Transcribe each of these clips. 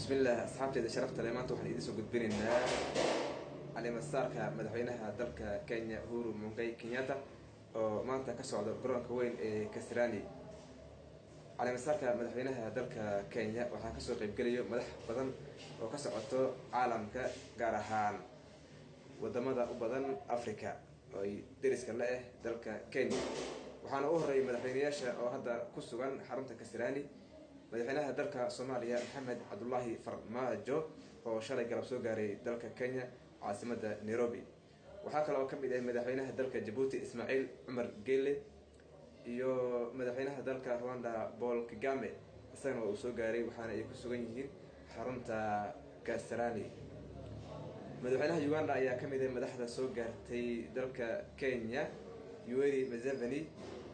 بسم الله أصحابتي إذا شرفت لي maanta waxaan idin soo gudbinaynaa caleemasaarka madaxweynaha dalka Kenya Uhuru Muigai Kenyatta oo maanta ka socda garoonka weyn ee Kasarani. caleemasaarka madaxweynaha dalka Kenya waxaa ka soo qayb galaya madax badan oo ka socoto caalamka gaar ahaan wadamada u badan Afrika oo ay deriska la ah dalka Kenya. waxaana u horeeyay madaxweynayaasha oo hadda ku sugan xarunta Kasarani madaxweynaha dalka Soomaaliya Maxamed Cabdullaahi Farmaajo oo shalay galab soo gaaray dalka Kenya caasimadda Nairobi. waxaa kale oo ka mid ah madaxweynaha dalka Djibouti Ismaaciil Cumar Geele iyo madaxweynaha dalka Rwanda Paul Kagame isagana uu soo gaaray waxaana ay ku sugan yihiin xarunta Kasarani. madaxweynaha Uganda ayaa ka mid ah madaxda soo gaartay dalka Kenya Yoweri Museveni.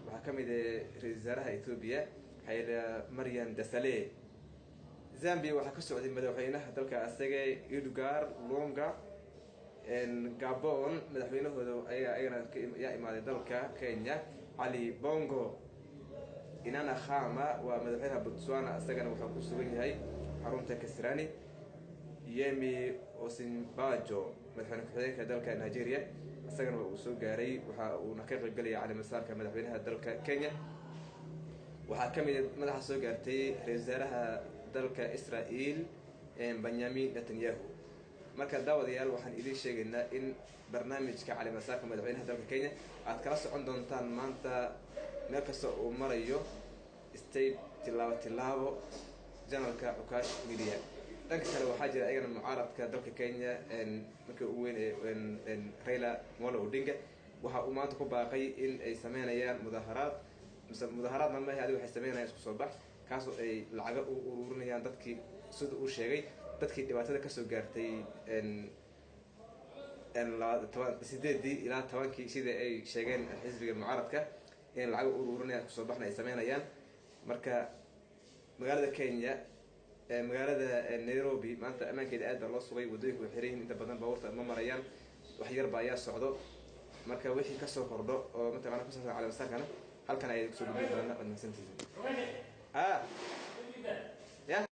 waxaa ka mid ah ra'iisul wasaaraha Ethiopia Haile Mariam Desalegn. Zambia waxaa ka socday madaxweynaha dalka asaga Edgar Lungu. Gabon madaxweynahooda ayagana yaa imaaday dalka Kenya Ali Bongo. Inana Khama waa madaxweynaha Botswana asagana wuxuu ku sugan yahay xarunta Kasarani. Yemi Osinbajo madaxweynaha ku-xigeenka dalka Nigeria asagana uu soo gaaray waxa uu ka qayb galay caleemasaarka madaxweynaha dalka Kenya. waxaa ka mid ah madaxa soo gaartay ra'iisul wasaaraha dalka Israel Benjamin Netanyahu. marka daawadayaal waxaan idin sheegaynaa in barnaamijka caleemasaarka madaxweynaha dalka Kenya aad kala socon doontaan maanta meel kasta uu marayo state tilaabo channelka Ukash Media. dhanka kale waxaa jira ayagana mucaaradka dalka Kenya markii ugu weyn ee Raila Amolo Odinga waxa uu maanta ku baaqay in ay sameynayaan mudaharaad ma ay waxay sameynayaan isku soo bax kaas oo ay lacag u ururinayaan dadkii sida uu sheegay dadkii dhibaatada ka soo gaartay 8 ilaa 10 sida ay sheegeen xisbiga mucaaradka in lacag u ururinayaan isku soo baxna ay sameynayaan. marka magaalada Kenya magaalada Nairobi maanta amaankeeda aad loo sugay wadooyinku xireen inta badan baabuurta ma marayaan wax yar baa ayaa socdo. marka wixii ka soo kordho oo mataqaana ku saabsan caleemasaarkana halkan ay ku soo gudbin doonaan.